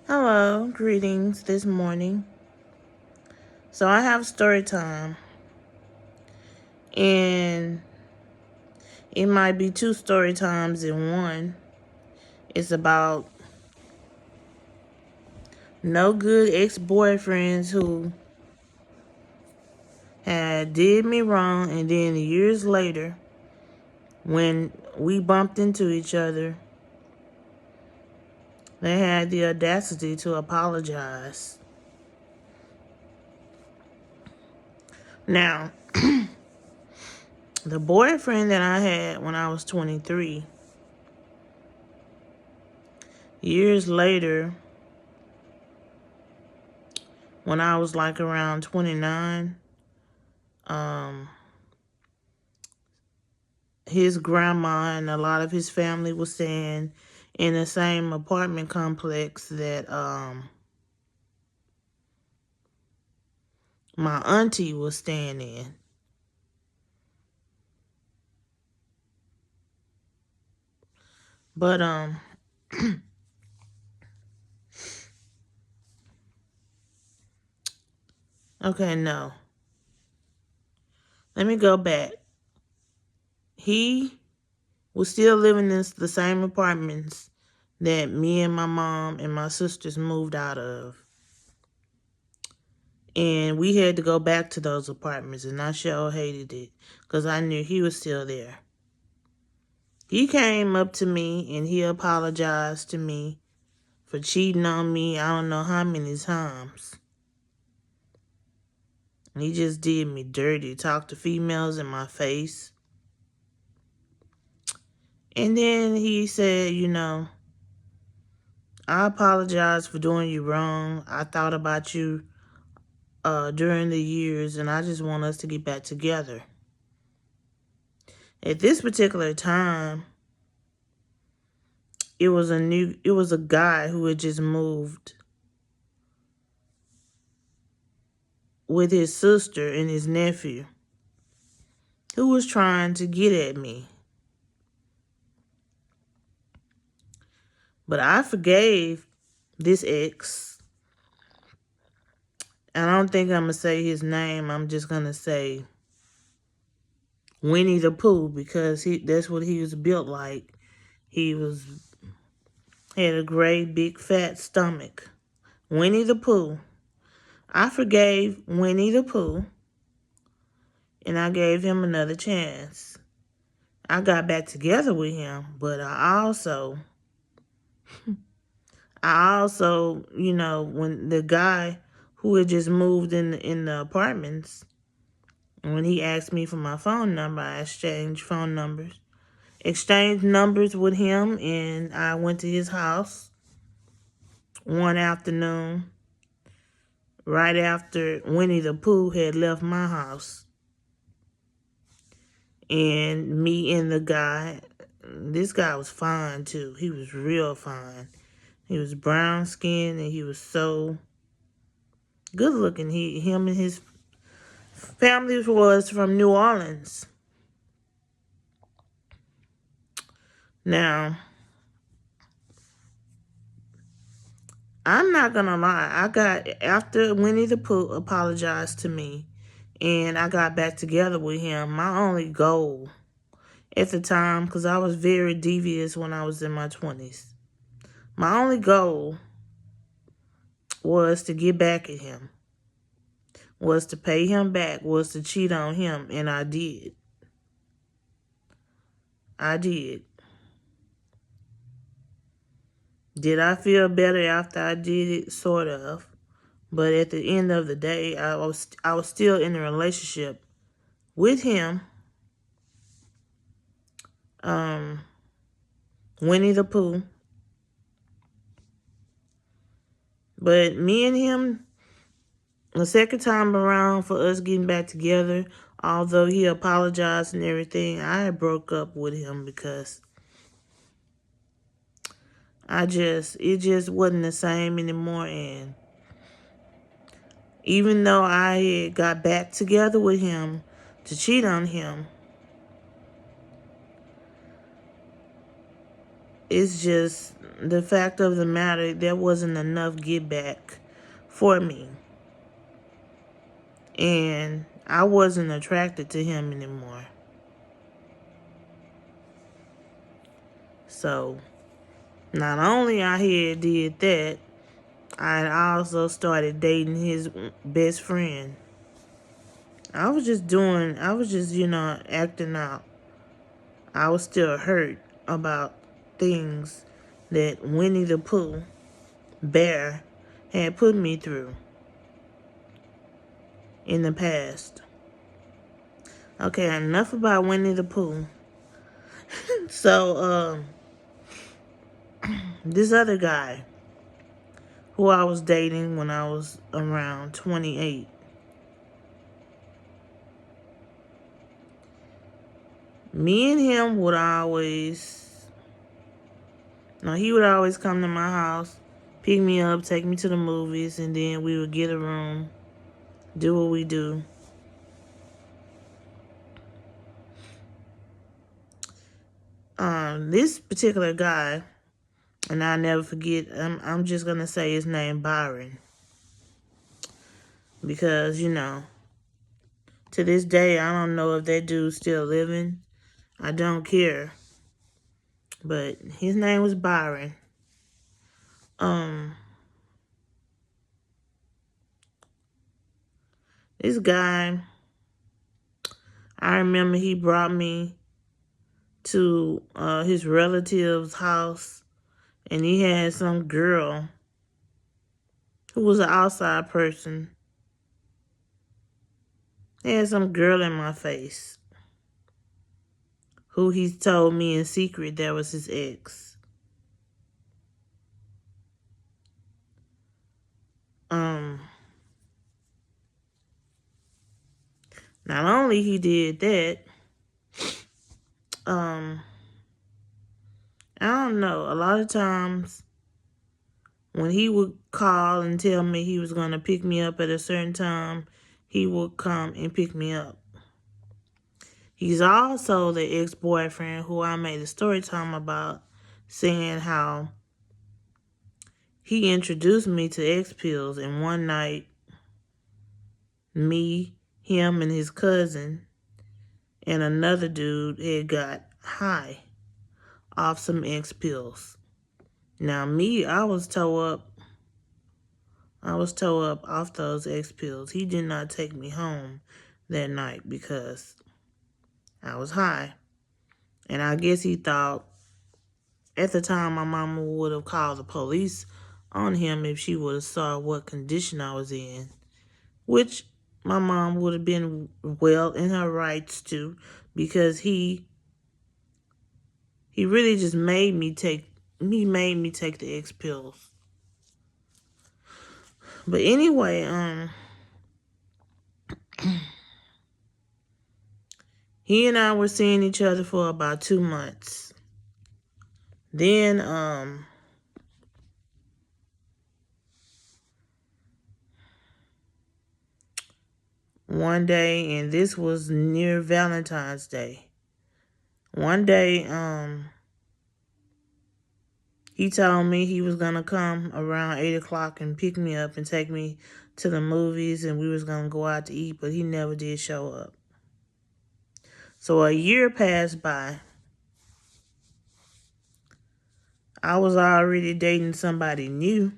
Hello, greetings this morning. So I have story time, and it might be two story times in one. It's about no good ex-boyfriends who had did me wrong, and then years later, when we bumped into each other, they had the audacity to apologize. Now, the boyfriend that I had when I was 23, years later, when I was like around 29, his grandma and a lot of his family was staying in the same apartment complex that my auntie was staying in. But okay, no. Let me go back. He was still living in the same apartments that me and my mom and my sisters moved out of. And we had to go back to those apartments, and I sure hated it because I knew he was still there. He came up to me and he apologized to me for cheating on me I don't know how many times. He just did me dirty, talked to females in my face. And then he said, I apologize for doing you wrong. I thought about you during the years, and I just want us to get back together. At this particular time, it was a guy who had just moved with his sister and his nephew who was trying to get at me. But I forgave this ex. I don't think I'm going to say his name. I'm just going to say Winnie the Pooh because that's what he was built like. He had a great big fat stomach. Winnie the Pooh. I forgave Winnie the Pooh and I gave him another chance. I got back together with him, but I also, when the guy who had just moved in the apartments, when he asked me for my phone number, I exchanged numbers with him, and I went to his house one afternoon right after Winnie the Pooh had left my house. And me and the guy, this guy was fine too. He was real fine. He was brown skinned and he was so good looking. Him and his family was from New Orleans. Now, I'm not gonna lie. After Winnie the Pooh apologized to me and I got back together with him, my only goal at the time, because I was very devious when I was in my 20s, my only goal was to get back at him, was to pay him back, was to cheat on him, and I did. I did. Did I feel better after I did it? Sort of. But at the end of the day, I was still in a relationship with him. Winnie the Pooh. But me and him, the second time around for us getting back together, although he apologized and everything, I broke up with him because it just wasn't the same anymore. And even though I had got back together with him to cheat on him, it's just the fact of the matter, there wasn't enough get back for me. And I wasn't attracted to him anymore. So, not only I had did that, I also started dating his best friend. I was just, acting out. I was still hurt about things that Winnie the Pooh, Bear, had put me through in the past. Okay, enough about Winnie the Pooh. So, this other guy who I was dating when I was around 28. Me and him would always, no, he would always come to my house, pick me up, take me to the movies, and then we would get a room, do what we do. This particular guy, and I'll never forget, I'm just going to say his name, Byron. Because, to this day, I don't know if that dude's still living. I don't care. But his name was Byron. This guy, I remember he brought me to his relative's house, and he had some girl who was an outside person. He had some girl in my face who he told me in secret that was his ex. Not only he did that, I don't know, a lot of times when he would call and tell me he was going to pick me up at a certain time, he would come and pick me up. He's also the ex-boyfriend who I made a story time about, saying how he introduced me to X-Pills, and one night, me, him, and his cousin, and another dude had got high off some X-Pills. Now me, I was towed up off those X-Pills. He did not take me home that night because I was high. And I guess he thought at the time my mama would have called the police on him if she would have saw what condition I was in, which my mom would have been well in her rights to, because he really just made me take the X-Pills. But anyway, he and I were seeing each other for about 2 months. Then, one day, and this was near Valentine's Day. One day, he told me he was going to come around 8 o'clock and pick me up and take me to the movies, and we was going to go out to eat, but he never did show up. So a year passed by. I was already dating somebody new,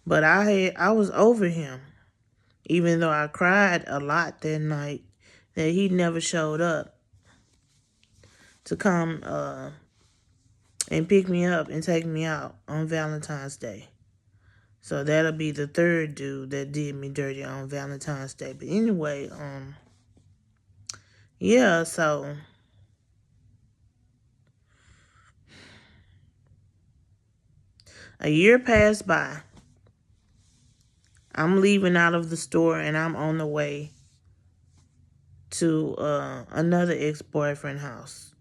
but I was over him, even though I cried a lot that night that he never showed up to come and pick me up and take me out on Valentine's Day. So that'll be the third dude that did me dirty on Valentine's Day. But anyway, yeah, so a year passed by. I'm leaving out of the store and I'm on the way to another ex-boyfriend house.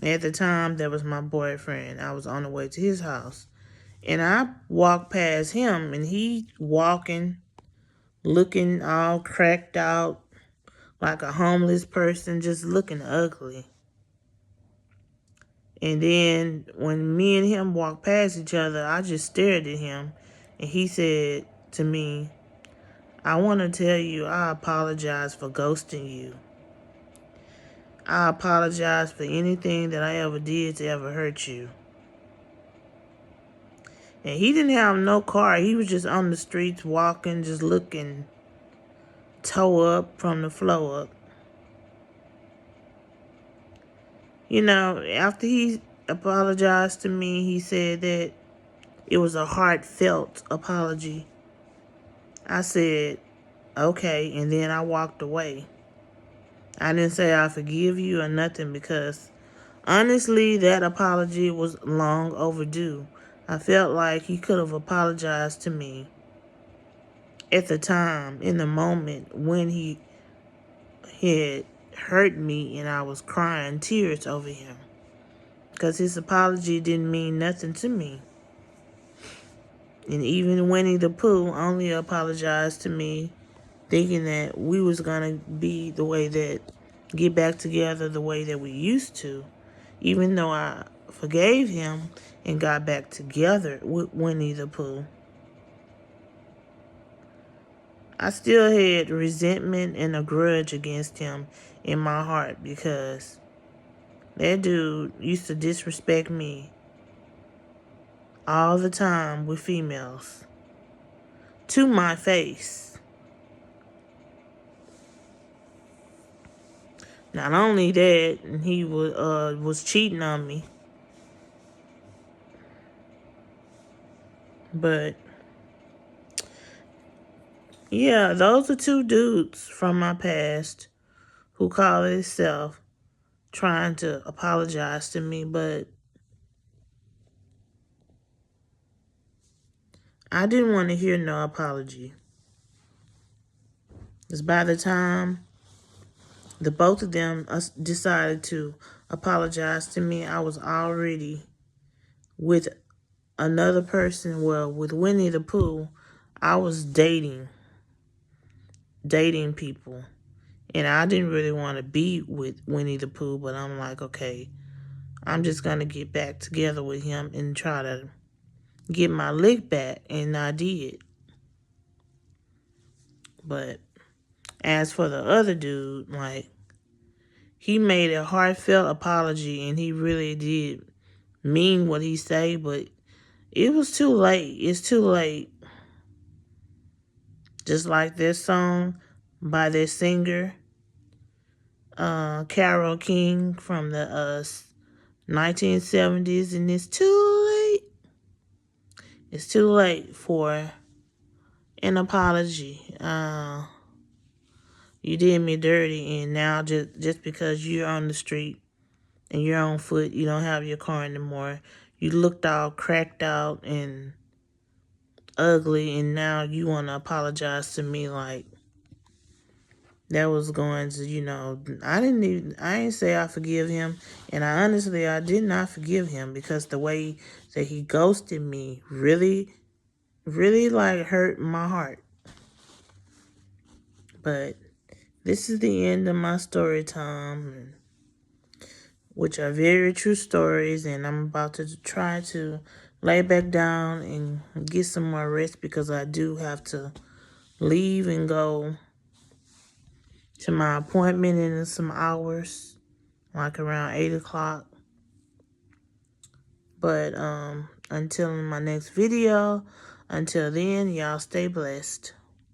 At the time, that was my boyfriend. I was on the way to his house. And I walked past him, and he walking, looking all cracked out, like a homeless person, just looking ugly. And then when me and him walked past each other, I just stared at him. And he said to me, I want to tell you I apologize for ghosting you. I apologize for anything that I ever did to ever hurt you. And he didn't have no car. He was just on the streets walking, just looking toe up from the floor up. You know, after he apologized to me, he said that it was a heartfelt apology. I said, okay, and then I walked away. I didn't say I forgive you or nothing because honestly, that apology was long overdue. I felt like he could have apologized to me at the time, in the moment when he had hurt me and I was crying tears over him. Because his apology didn't mean nothing to me. And even Winnie the Pooh only apologized to me thinking that we was going to be the way that, get back together the way that we used to. Even though I forgave him and got back together with Winnie the Pooh, I still had resentment and a grudge against him in my heart because that dude used to disrespect me all the time with females to my face. Not only that, he was cheating on me, but yeah, those are two dudes from my past who call itself trying to apologize to me, but I didn't want to hear no apology. Because by the time the both of them decided to apologize to me, I was already with another person. Well, with Winnie the Pooh, I was dating people. And I didn't really want to be with Winnie the Pooh, but I'm like, okay, I'm just going to get back together with him and try to get my lick back. And I did. But as for the other dude, like, he made a heartfelt apology and he really did mean what he said, but it was too late. It's too late. Just like this song by this singer, Carole King from the 1970s, and it's too late. It's too late for an apology. You did me dirty, and now just because you're on the street and you're on foot, you don't have your car anymore. You looked all cracked out and ugly, and now you want to apologize to me like that was going to, I didn't say I forgive him, and I did not forgive him because the way that he ghosted me really, really like hurt my heart. But this is the end of my story time, which are very true stories, and I'm about to try to lay back down and get some more rest because I do have to leave and go to my appointment in some hours, like around 8 o'clock. But until my next video, until then, y'all stay blessed.